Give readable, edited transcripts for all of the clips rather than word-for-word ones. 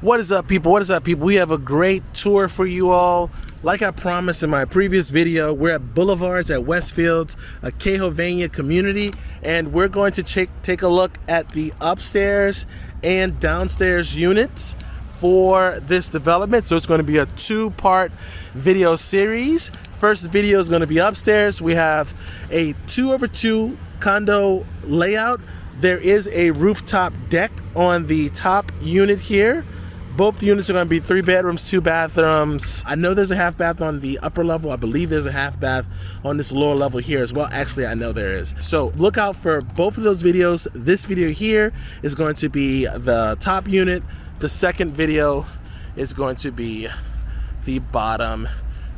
What is up, people? What is up, people? We have a great tour for you all. Like I promised in my previous video, we're at Boulevards at Westfields, a Hovnanian community, and we're going to take a look at the upstairs and downstairs units for this development. So it's going to be a two-part video series. First video is going to be upstairs. We have a 2/2 condo layout. There is a rooftop deck on the top unit here. Both units are going to be 3 bedrooms, 2 bathrooms. I know there's a half bath on the upper level. I believe there's a half bath on this lower level here as well. Actually, I know there is. So look out for both of those videos. This video here is going to be the top unit. The second video is going to be the bottom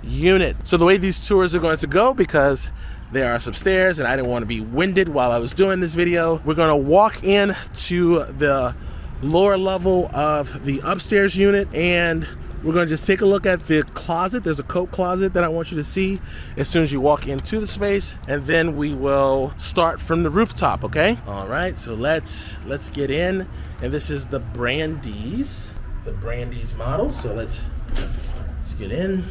unit. So the way these tours are going to go, because there are some stairs and I didn't want to be winded while I was doing this video, we're going to walk in to the lower level of the upstairs unit, and we're going to just take a look at the closet. There's a coat closet that I want you to see as soon as you walk into the space, and then we will start from the rooftop. Okay, all right, so let's get in. And this is the Brandeis model, so let's get in.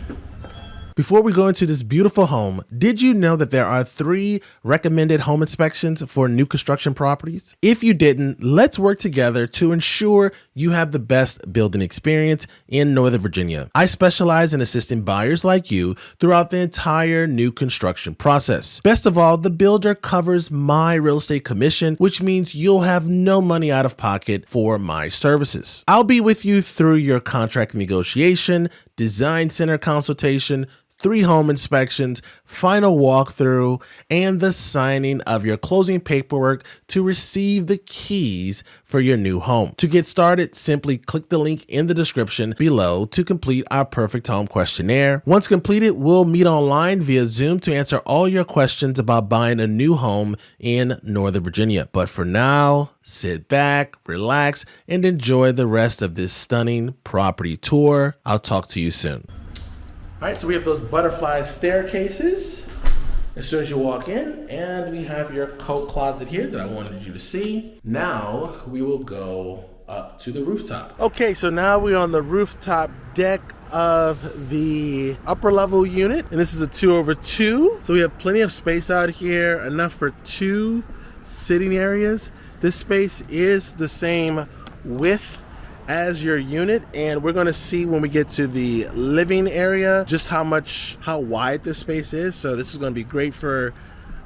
Before we go into this beautiful home, did you know that there are 3 recommended home inspections for new construction properties? If you didn't, let's work together to ensure you have the best building experience in Northern Virginia. I specialize in assisting buyers like you throughout the entire new construction process. Best of all, the builder covers my real estate commission, which means you'll have no money out of pocket for my services. I'll be with you through your contract negotiation, design center consultation, 3 home inspections, final walkthrough, and the signing of your closing paperwork to receive the keys for your new home. To get started, simply click the link in the description below to complete our perfect home questionnaire. Once completed, we'll meet online via Zoom to answer all your questions about buying a new home in Northern Virginia. But for now, sit back, relax, and enjoy the rest of this stunning property tour. I'll talk to you soon. All right, so we have those butterfly staircases as soon as you walk in, and we have your coat closet here that I wanted you to see. Now we will go up to the rooftop. Okay, so now we're on the rooftop deck of the upper level unit, and this is a 2/2. So we have plenty of space out here, enough for 2 sitting areas. This space is the same width as your unit, and we're going to see when we get to the living area just how wide this space is. So this is going to be great for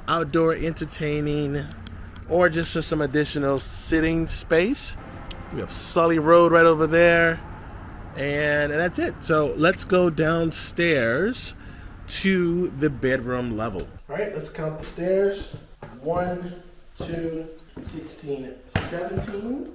outdoor entertaining or just for some additional sitting space. We have Sully Road right over there, and that's it. So let's go downstairs to the bedroom level. All right, let's count the stairs. 1, 2, 16, 17.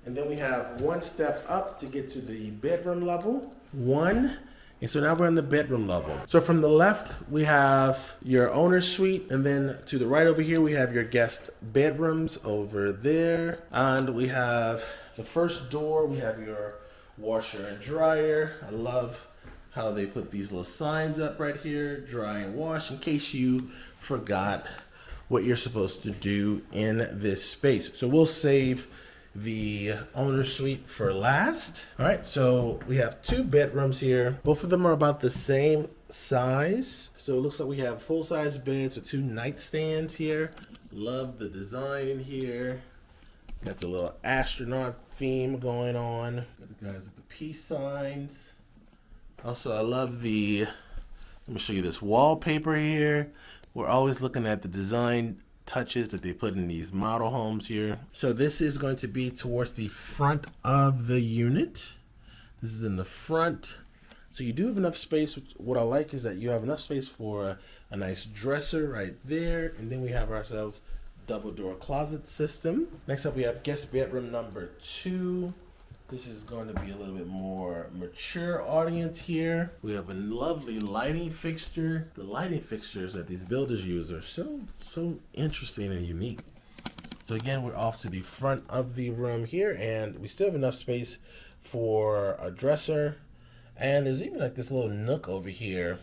And then we have 1 step up to get to the bedroom level. 1. And so now we're in the bedroom level. So from the left, we have your owner's suite. And then to the right over here, we have your guest bedrooms over there. And we have the first door. We have your washer and dryer. I love how they put these little signs up right here, dry and wash, in case you forgot what you're supposed to do in this space. So we'll save the owner's suite for last. All right, so we have 2 bedrooms here. Both of them are about the same size. So it looks like we have full-size beds with 2 nightstands here. Love the design in here. Got the little astronaut theme going on. Got the guys with the peace signs. Also, I love let me show you this wallpaper here. We're always looking at the design touches that they put in these model homes here. So this is going to be towards the front of the unit. This is in the front. So you do have enough space. What I like is that you have enough space for a nice dresser right there. And then we have ourselves double door closet system. Next up, we have guest bedroom number 2. This is going to be a little bit more mature audience here. We have a lovely lighting fixture. The lighting fixtures that these builders use are so interesting and unique. So again, we're off to the front of the room here, and we still have enough space for a dresser. And there's even like this little nook over here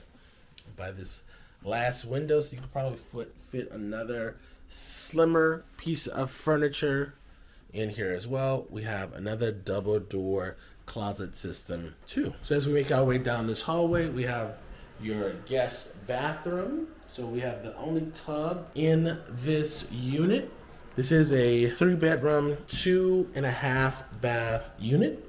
by this glass window, so you could probably fit another slimmer piece of furniture in here as well. We have another double door closet system too. So as we make our way down this hallway, we have your guest bathroom. So we have the only tub in this unit. This is a 3-bedroom, 2.5 bath unit.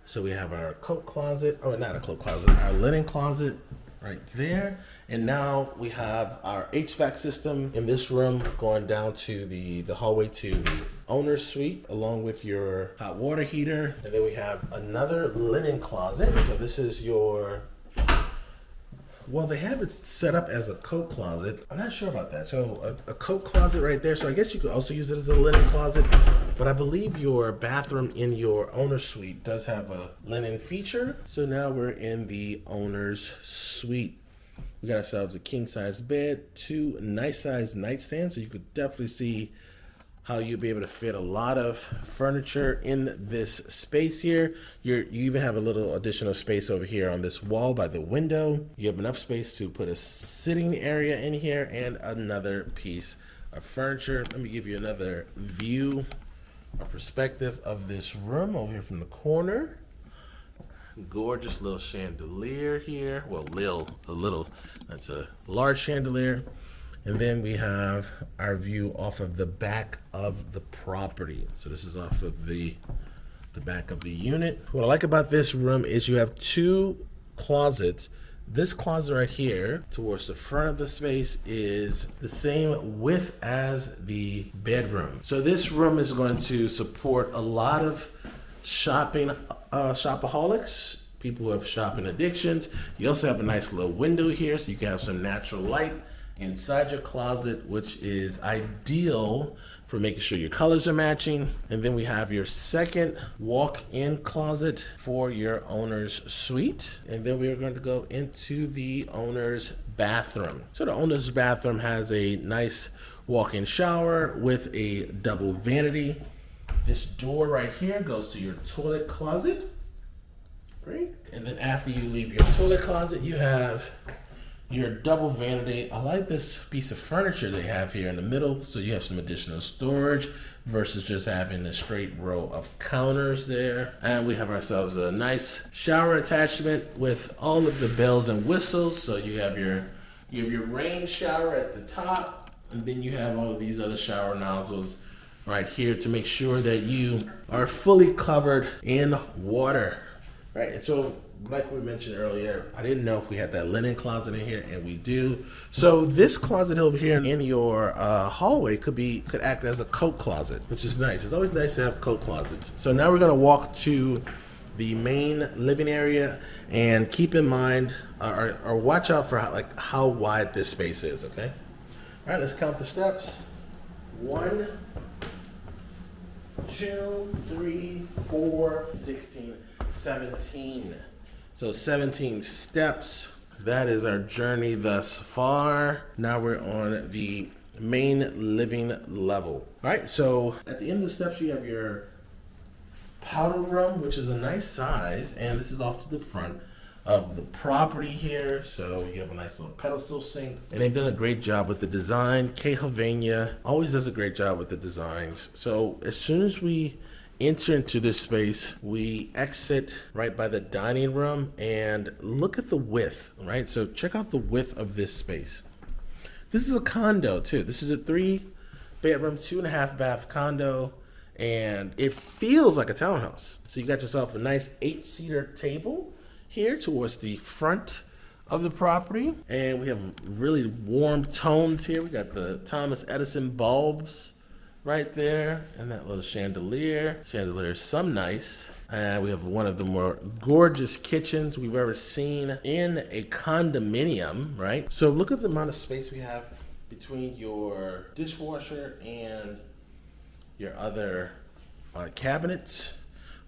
So we have our coat closet, oh, not a coat closet, our linen closet right there. And now we have our HVAC system in this room going down to the hallway to the owner's suite, along with your hot water heater. And then we have another linen closet. So this is your, well, they have it set up as a coat closet. I'm not sure about that. So a coat closet right there. So I guess you could also use it as a linen closet, but I believe your bathroom in your owner's suite does have a linen feature. So now we're in the owner's suite. We got ourselves a king size bed, 2 nice size nightstands. So you could definitely see how you'll be able to fit a lot of furniture in this space here. You even have a little additional space over here on this wall by the window. You have enough space to put a sitting area in here and another piece of furniture. Let me give you another view or perspective of this room over here from the corner. Gorgeous little chandelier here. Well, a little, that's a large chandelier. And then we have our view off of the back of the property. So this is off of the back of the unit. What I like about this room is you have 2 closets. This closet right here towards the front of the space is the same width as the bedroom. So this room is going to support a lot of shopaholics, people who have shopping addictions. You also have a nice little window here so you can have some natural light inside your closet, which is ideal for making sure your colors are matching. And then we have your second walk-in closet for your owner's suite. And then we are going to go into the owner's bathroom. So the owner's bathroom has a nice walk-in shower with a double vanity. This door right here goes to your toilet closet, right? And then after you leave your toilet closet, you have your double vanity. I like this piece of furniture they have here in the middle. So you have some additional storage versus just having a straight row of counters there. And we have ourselves a nice shower attachment with all of the bells and whistles. So you have your rain shower at the top, and then you have all of these other shower nozzles right here to make sure that you are fully covered in water, right? And so, like we mentioned earlier, I didn't know if we had that linen closet in here, and we do. So this closet over here in your hallway could act as a coat closet, which is nice. It's always nice to have coat closets. So now we're gonna walk to the main living area, and keep in mind or watch out for how wide this space is. Okay. All right, let's count the steps. 1, 2, 3, 4, 16, 17. So 17 steps. That is our journey thus far. Now we're on the main living level. All right, so at the end of the steps, you have your powder room, which is a nice size, and this is off to the front of the property here. So you have a nice little pedestal sink, and they've done a great job with the design. Hovnanian always does a great job with the designs. So as soon as we enter into this space, we exit right by the dining room, and look at the width, right? So check out the width of this space. This is a condo too. This is a 3-bedroom, 2.5 bath condo, and it feels like a townhouse. So you got yourself a nice 8-seater table here towards the front of the property, and we have really warm tones here. We got the Thomas Edison bulbs right there, and that little chandelier. Chandelier is some nice. And we have one of the more gorgeous kitchens we've ever seen in a condominium, right? So look at the amount of space we have between your dishwasher and your other cabinets.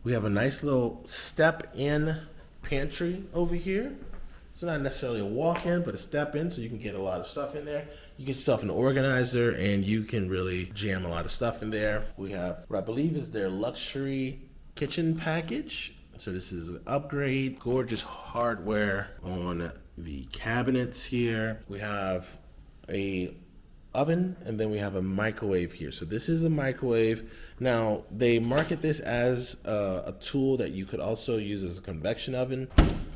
We have a nice little step-in pantry over here. It's not necessarily a walk-in, but a step-in, so you can get a lot of stuff in there. You get yourself an organizer, and you can really jam a lot of stuff in there. We have what I believe is their luxury kitchen package. So this is an upgrade, gorgeous hardware on the cabinets here. We have a oven, and then we have a microwave here. So this is a microwave. Now they market this as a tool that you could also use as a convection oven,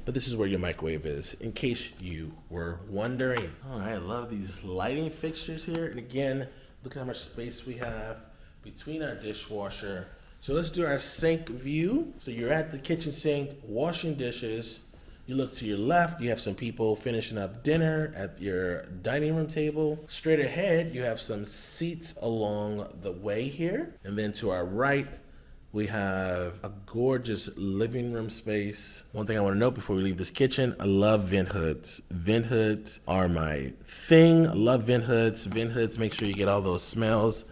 but this is where your microwave is, in case you were wondering. All right, I love these lighting fixtures here. And again, look at how much space we have between our dishwasher. So let's do our sink view. So you're at the kitchen sink, washing dishes. You look to your left, you have some people finishing up dinner at your dining room table. Straight ahead, you have some seats along the way here. And then to our right, we have a gorgeous living room space. One thing I want to note before we leave this kitchen, I love vent hoods. Vent hoods are my thing. I love vent hoods. Vent hoods make sure you get all those smells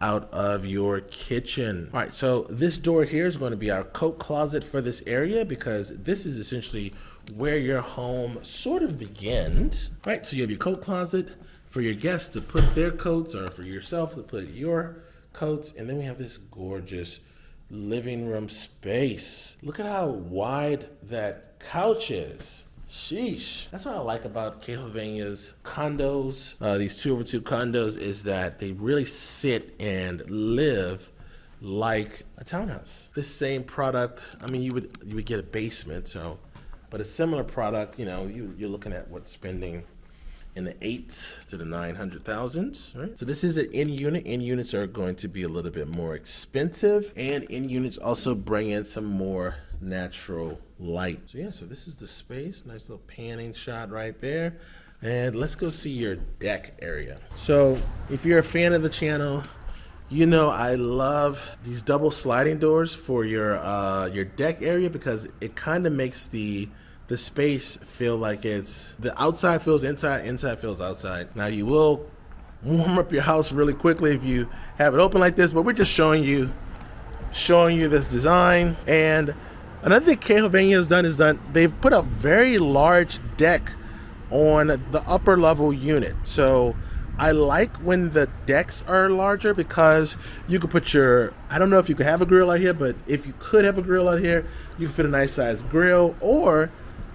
out of your kitchen. All right, so this door here is going to be our coat closet for this area, because this is essentially where your home sort of begins. All right, so you have your coat closet for your guests to put their coats, or for yourself to put your coats. And then we have this gorgeous living room space. Look at how wide that couch is. Sheesh. That's what I like about Hovnanian's condos. These 2-over-2 condos is that they really sit and live like a townhouse. This same product, I mean, you would get a basement, so, but a similar product, you know, you're looking at what, spending in the 8 to the 900,000s, right? So this is an in unit. In units are going to be a little bit more expensive, and in units also bring in some more natural light. So yeah, so this is the space. Nice little panning shot right there. And let's go see your deck area. So if you're a fan of the channel, you know I love these double sliding doors for your deck area, because it kind of makes the space feel like it's, the outside feels inside, inside feels outside. Now you will warm up your house really quickly if you have it open like this, but we're just showing you this design. And another thing Hovnanian has done is they've put a very large deck on the upper level unit. So I like when the decks are larger, because you could put your, I don't know if you could have a grill out here, but if you could have a grill out here, you can fit a nice sized grill, or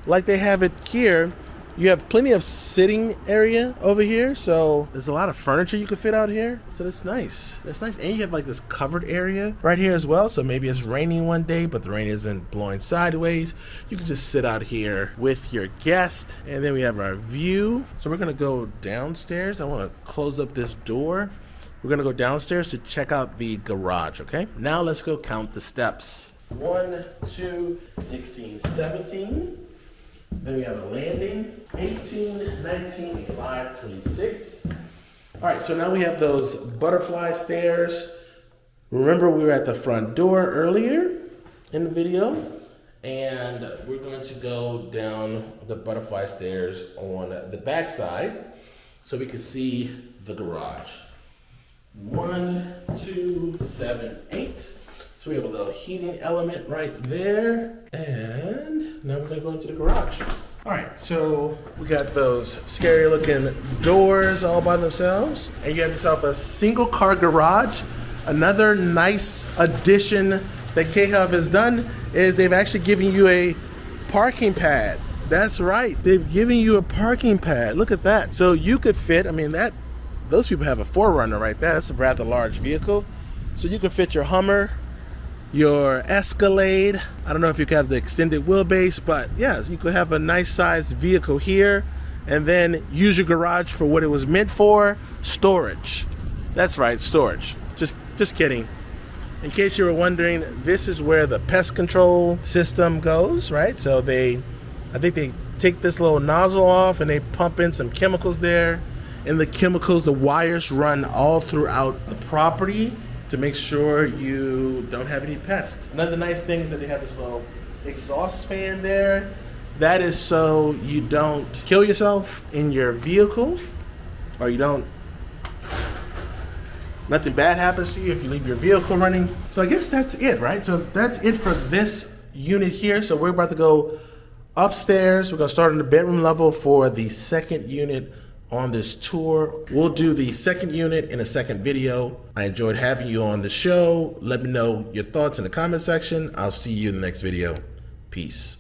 like they have it here, you have plenty of sitting area over here. So there's a lot of furniture you can fit out here. So that's nice. That's nice. And you have like this covered area right here as well. So maybe it's raining one day, but the rain isn't blowing sideways. You can just sit out here with your guest. And then we have our view. So we're gonna go downstairs. I wanna close up this door. We're gonna go downstairs to check out the garage, okay? Now let's go count the steps. 1, 2, 16, 17. Then we have a landing, 18, 19, 25, 26. All right, so now we have those butterfly stairs. Remember, we were at the front door earlier in the video, and we're going to go down the butterfly stairs on the back side so we can see the garage. 1, 2, 7, 8. So we have a little heating element right there. And now we're gonna go into the garage. All right, so we got those scary looking doors all by themselves. And you have yourself a single car garage. Another nice addition that Khov has done is they've actually given you a parking pad. That's right, they've given you a parking pad. Look at that. So you could fit, I mean, those people have a 4Runner right there. That's a rather large vehicle. So you could fit your Hummer, your Escalade. I don't know if you can have the extended wheelbase, but yes, you could have a nice sized vehicle here, and then use your garage for what it was meant for, storage. That's right, storage. Just kidding. In case you were wondering, this is where the pest control system goes, right? So I think they take this little nozzle off and they pump in some chemicals there, and the chemicals, the wires run all throughout the property to make sure you don't have any pests. Another nice thing is that they have this little exhaust fan there. That is so you don't kill yourself in your vehicle, or nothing bad happens to you if you leave your vehicle running. So I guess that's it, right? So that's it for this unit here. So we're about to go upstairs. We're gonna start on the bedroom level for the second unit on this tour. We'll do the second unit in a second video. I enjoyed having you on the show. Let me know your thoughts in the comment section. I'll see you in the next video. Peace.